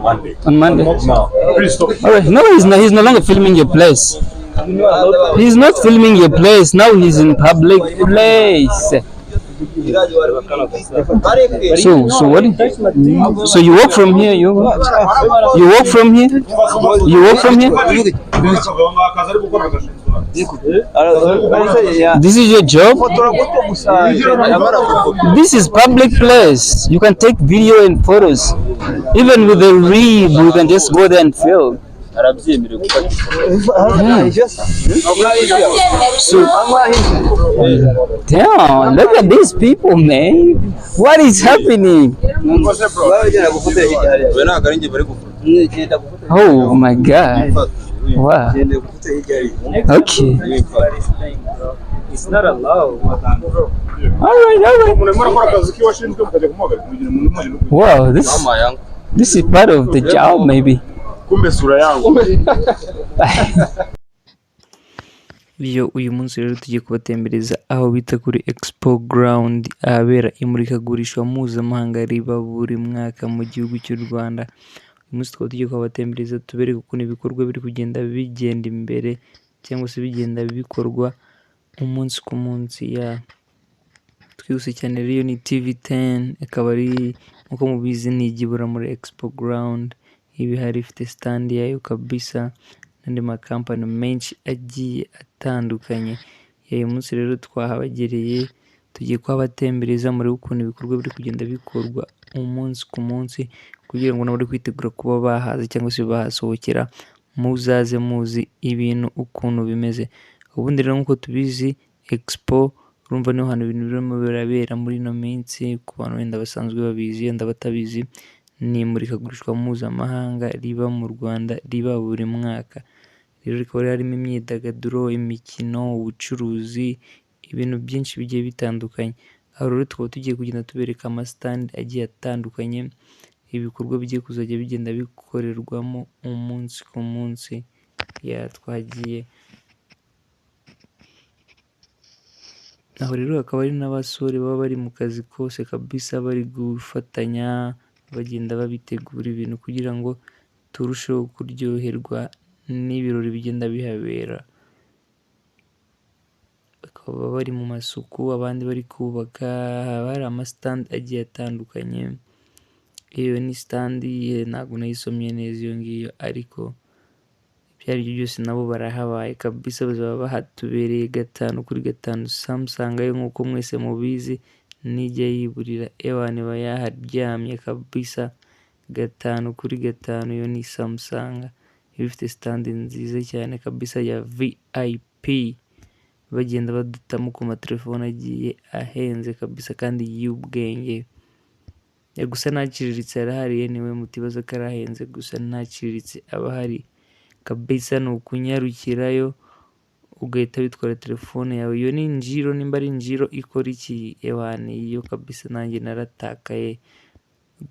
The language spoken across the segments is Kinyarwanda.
On Monday. No. Please stop. All right. No, he's not. He's no longer filming your place. He's not filming your place. Now he's in public place. So what? So you walk from here. You walk from here. You walk from here. This is your job. This is public place. You can take video and photos. Even with the rib, you can just go there and film. So, damn, look at these people, man. What is happening? Oh my God. Wow. Okay. It's not allowed. All right. Wow, this is part of the job, maybe. Uyu munsi rero tugiye kubatembereza aho bita kuri Expo Ground, ahabera imurikagurisha mpuzamahanga riba buri mwaka mu gihugu cy'u Rwanda. Uyu munsi tukaba tugiye kubatembereza tubereke ukuntu ibikorwa biri kugenda bigenda imbere cyangwa se bigenda bikorwa umunsi ku munsi. Twihuse cyane rero ni TV10, akaba ari nkuko mubizi ni igibura muri Expo Ground. Ibi hari ifite stand yayo kabisa n'andi makampani menshi agiye atandukanye. Uyu munsi rero twahabagereye tugiye kuhabatembereza muri ukuntu ibikorwa biri kugenda bikorwa umunsi ku munsi, kugira ngo nabari kwitegura kuba bahaza cyangwa se bahasohokera muzaze muzi ibintu ukuntu bimeze. Ubundi rero nkuko tubizi Expo urumva niho hantu ibintu birimo birabera muri ino minsi. Ku bantu wenda basanzwe babizi wenda batabizi, ni imurikagurishwa mpuzamahanga riba mu Rwanda, riba buri mwaka. Rero rikaba harimo imyidagaduro, imikino, ubucuruzi, ibintu byinshi bigiye bitandukanye. Aho rero tukaba tugiye kugenda tubereka amasitandi agiye atandukanye, ibikorwa bigiye kuzajya bigenda bikorerwamo umunsi ku munsi. Twagiye aho rero hakaba hari n'abasore baba bari mu kazi kose kabisa, bari gufatanya bagenda babitegura ibintu kugira ngo turusheho kuryoherwa n'ibirori bigenda bihabera. Bakaba bari mu masuku, abandi bari kubaka. Haba hari amasitandi agiye atandukanye. Iyo ni standi ntabwo nayisomye neza iyo ngiyo, ariko ibyo ari byo byose nabo barahabaye kabisa, bazaba bahatubereye 5/5. Samsung yo nk'uko mwese mubizi nijya yiburira ewane ba yaharyamye kabisa 5/5. Iyo ni Samsung ifite stand nziza cyane kabisa ya VIP, bagenda badutamo ku matelefone agiye ahenze kabisa kandi y'ubwenge. Gusa naciriritse arahari, niwe mutibaza ko arahenze, gusa naciriritse abahari kabisa. Ni ukunyarukirayo ugahita witwara telefone yawe. Iyo ni Njiro, nimba ari Njiro ikora iki ewane, iyo kabisa nanjye naratakaye.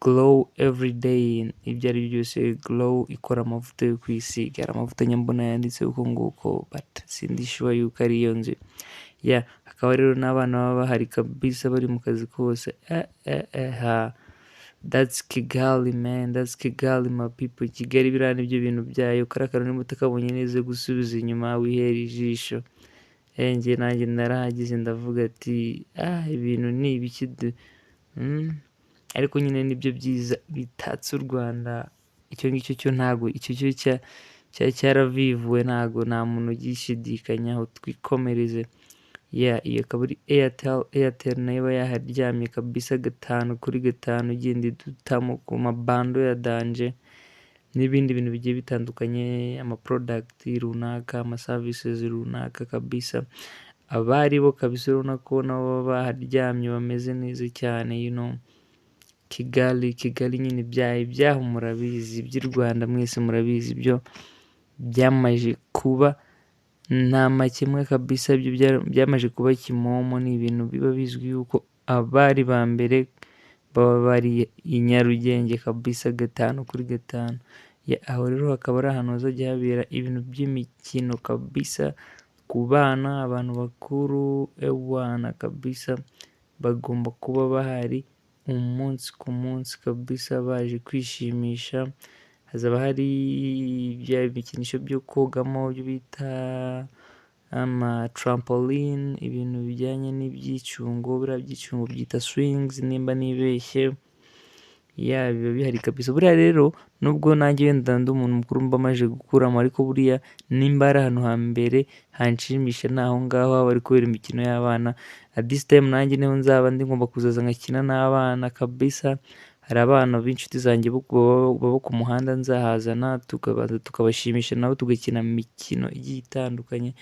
Glow everyday, ibyo ari byose Glow ikora amavuta yo kwisiga. Hari amavuta nyambona yanditse uko nguko, but sindi sure yuko ari iyo nzi. Hakaba rero n'abana baba bahari kabisa, bari mu kazi kose. That's Kigali, man. That's Kigali, my people. Kigali biriya nibyo bintu byayo. Karakara niba utakabonye neza gusubiza inyuma wihera ijisho. Nanjye narahageze ndavuga ati ibintu ni ibiki. Ariko nyine nibyo byiza bitatse u Rwanda. Icyo ngicyo cyo ntago, icyo cyo cyaravivuwe, ntago nta muntu ugishidikanyaho. Twikomereze. Iyo akaba ari Airtel nayo yaharyamye kabisa 5/5, igenda idutamo ku mabando ya danje n'ibindi bintu bigiye bitandukanye, product runaka, services runaka kabisa. Abari bo kabisa urabona ko nabo baharyamye bameze neza cyane. Kigali nyine byaho murabizi, by'u Rwanda mwese murabizi, byo byamaje kuba nta makemwe kabisa. Ibyo byamaje kuba kimomo. Ni ibintu biba bizwi yuko abari ba mbere baba bari i Nyarugenge kabisa 5/5. Aho rero hakaba ari ahantu hazajya habera ibintu by'imikino kabisa ku bana, abantu bakuru, ewana kabisa bagomba kuba bahari umunsi ku munsi kabisa, baje kwishimisha hazaba hari bya bikinisho byo kogamo byo bita trampoline, ibintu bijyanye n'ibyicungo, biriya byicungo byita swings nimba nibeshye, biba bihari kabisa. Buriya rero nubwo nanjye wenda ndi umuntu mukuru mba maje gukuramo, ariko buriya nimba ari ahantu hambere hanshimisha ni aho ngaho haba hari kubera imikino y'abana. At this time nanjye niho nzaba ndi ngomba kuzaza ngakina n'abana kabisa. Hari abana b'inshuti zanjye baba ku muhanda nzahazana tukabashimisha nabo tugakina imikino igiye itandukanye,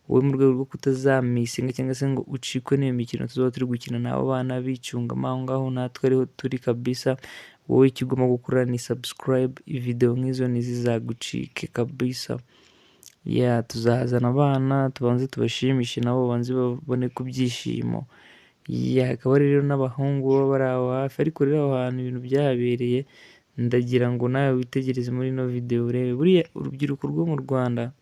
wowe mu rwego rwo kutazamisinga cyangwa se ngo ucikwe n'iyo mikino tuzaba turi gukina n'abo bana bicungamo aho ngaho natwe ariho turi kabisa. Wowe icyo ugomba gukora ni subscribe, video nk'izo ntizizagucike kabisa. Tuzahazana abana tubanze tubashimishe nabo banze babone ku byishimo. Hakaba rero n'abahungu baba bari aho hafi, ariko rero aho hantu ibintu byahabereye ndagira ngo nawe witegereze muri ino video urebe. Buriya urubyiruko rwo mu Rwanda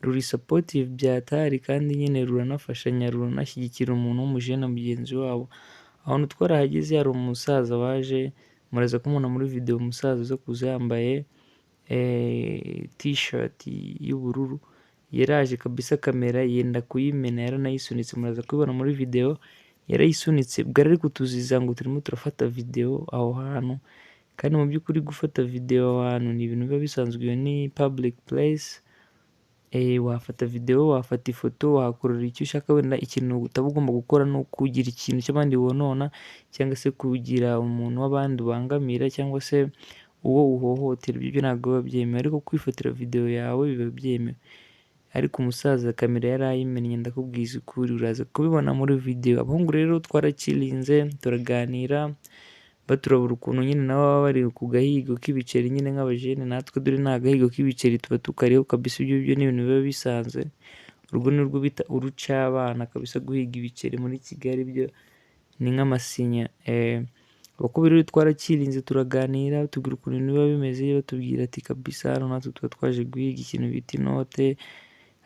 ruri supportive byatari, kandi nyine ruranafashanya, ruranashyigikira umuntu w'umujene mugenzi wabo. Ahantu twarahageze hari umusaza waje, muraza kumubona muri video, umusaza uza kuza yambaye t-shirt y'ubururu, yaraje kabisa kamera yenda kuyimena, yaranayisunitse, muraza kubibona muri video, yarayisunitse bwari ari kutuziza ngo turimo turafata video aho hantu. Kandi mu by'ukuri gufata video aho hantu ni ibintu biba bisanzwe, iyo ni public place. Wafata video, wafata ifoto, wahakorera icyo ushaka. Wenda ikintu utaba ugomba gukora ni ukugira ikintu cy'abandi wonona, cyangwa se kugira umuntu w'abandi ubangamira, cyangwa se uwo uhohotera. Ibyo ntabwo biba byemewe, ariko kwifatira video yawe biba byemewe. Ariko umusaza kamera yari ayimennye, ndakubwiza ukuri, uraza kubibona muri video. Abahungu rero twaracilinze turaganira, baturabura ukuntu nyine nabo baba bari ku gahigo k'ibiceri nyine nk'abajene, natwe dore nta gahigo k'ibiceri tuba tukariho kabisa. Ibyo ni ibintu biba bisanzwe. Urwo ni rwo bita urucabana kabisa, guhiga ibiceri muri Kigali byo ni nk'amasinya. Abakobwa rero twaracilinze turaganira, tubwira ukuntu ibintu biba bimeze, batubwira ati kabisa hano natwe tuba twaje guhiga ikintu bita inote,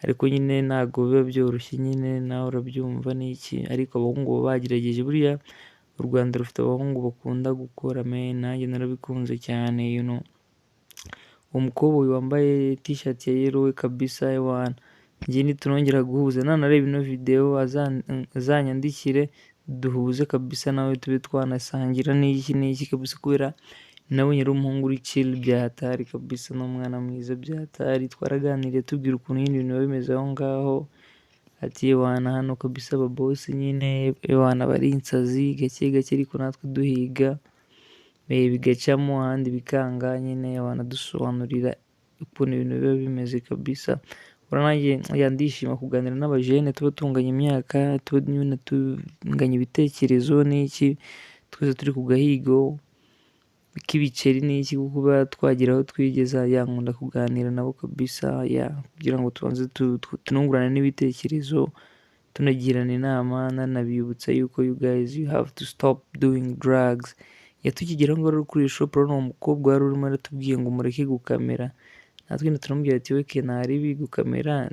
ariko nyine ntabwo biba byoroshye, nyine nawe urabyumva n'iki. Ariko abahungu baba bagerageje. Buriya u Rwanda rufite abahungu bakunda gukora, nanjye narabikunze cyane. Uwo mukobwa wambaye t-shirt ya yellow kabisa, njye nitunongera guhuza nanareba ino video azanyandikire duhuze kabisa, nawe tube twanasangira n'iki kabisa, kubera nabonye ari umuhungu uri chill byahatari kabisa, n'umwana mwiza byahatari. Twaraganiriye tubwira ukuntu nyine ibintu biba bimeze aho ngaho, ati hano kabisa aba boss nyine bari insazi gake gake, ariko natwe duhiga bigacamo ahandi bikanga, nyine dusobanurira ukuntu ibintu biba bimeze kabisa. Nanjye ndishima kuganira n'abajene tuba tunganya imyaka, tuba nyine tunganya ibitekerezo n'iki, twese turi ku gahigo k'ibiceri n'iki, kuba twagira aho twigeza. Nkunda kuganira nabo kabisa, kugira ngo tubanze tunungurane n'ibitekerezo, tunagirana inama, nanabibutsa yuko you guys you have to stop doing drugs. Tukigera ngo rero kuri shop, rero uwo mukobwa wari urimo aratubwiye ngo mureke gukamera, natwe turamubwira ati weke ntaribi gukamera,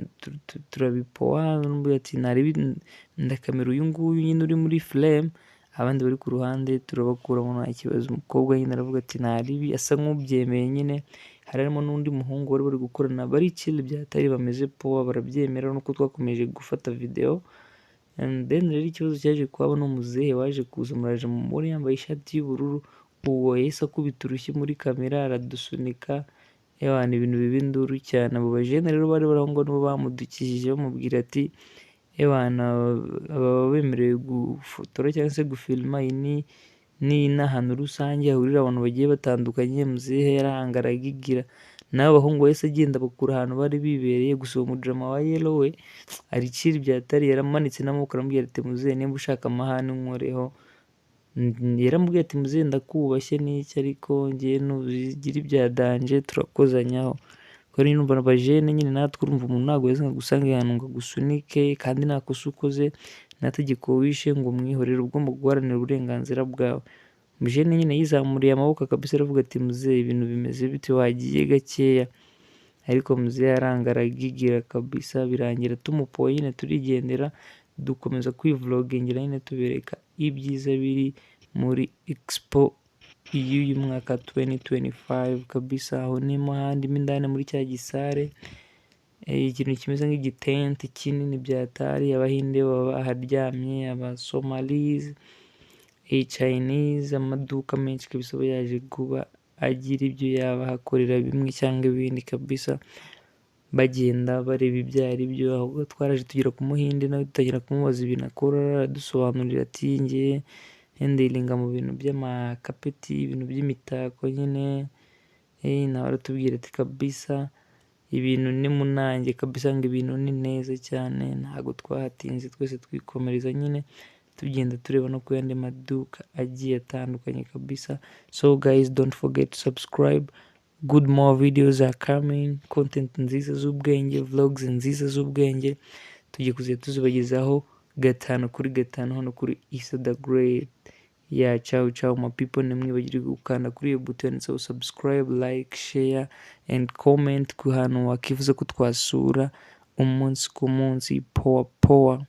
turabipoa. N'ubwo ati ntaribi ndakamera uyu nguyu nyine uri muri flame, abandi bari ku ruhande turabakuramo nta kibazo. Umukobwa nyine aravuga ati ntaribi, asa nk'ubyemeye nyine. Harimo n'undi muhungu wari bari gukorana, bari chill byatari, bameze poa, barabyemera. Nuko twakomeje gufata video, and then rero ikibazo cyaje kuba n'umuzehe waje kuza, muraje muri yambaye ishati y'ubururu, uwo yahise akubita urushyi muri kamera aradusunika. Ni ibintu biba induru cyane. Abo bajene rero bari baraho ngo nibo bamudukishije, bamubwira ati baba bemerewe gufotora cyangwa se gufilma, iyi ni n'ahantu rusange hahurira abantu bagiye batandukanye. Muzehe yarahangara agigira, nawe abahungu bahise agenda bakura ahantu bari bibereye. Gusa uwo mudrama wa yellow we ari chill byatari, yaramanitse n'amaboko aramubwira ati muzehe nimba ushaka amahane unkoreho. Yaramubwiye ati muzehe ndakubashye n'iki, ariko njye nuzigira ibya danje turakozanyaho. Kandi numva abajene nyine natwe urumva umuntu ntabwo yeza gusanga ahantu ngo agusunike, kandi nta kosa ukoze, nta tegeko wishe ngo umwihorere, ugomba guharanira uburenganzira bwawe. Umujene nyine yizamuriye amaboko kabisa, aravuga ati muzehe ibintu bimeze bite, wagiye gakeya. Ariko muzehe arangara agigira kabisa, birangira tumupoye nyine turigendera, dukomeza kwivlogingira nyine tubereka ibyiza biri muri Expo y'uyu mwaka 2025 kabisa. Aho nimo handimo indani muri cya gisare, ikintu kimeze nk'igitente kinini byatari, abahinde baba baharyamye, abasomalis, Chinese, amaduka menshi kabisa aba yaje kuba agira ibyo yabahakorera bimwe cyangwa ibindi kabisa, bagenda bareba ibyo ari byo. Ahubwo twaraje tugera ku muhinde nawe dutangira kumubaza ibintu akora, aradusobanurira ati nge hendelinga mu bintu by'amakapeti, ibintu by'imitako nyine, nawe aratubwira ati kabisa ibintu ni munange kabisa, ngo ibintu ni neza cyane. Ntabwo twahatinze, twese twikomereza nyine tugenda tureba no ku yandi maduka agiye atandukanye kabisa. So guys, don't forget to subscribe. Good more videos are coming, content nziza z'ubwenge, vlogs nziza z'ubwenge tugiye kuzajya tuzibagezaho 5/5 hano kuri Issa the Great. Yeah, ciao ciao my people, nimwibagirwe gukanda kuri iyo button, so subscribe, like, share and comment ku hantu wakifuza ko twasura umunsi ku munsi. Poa poa.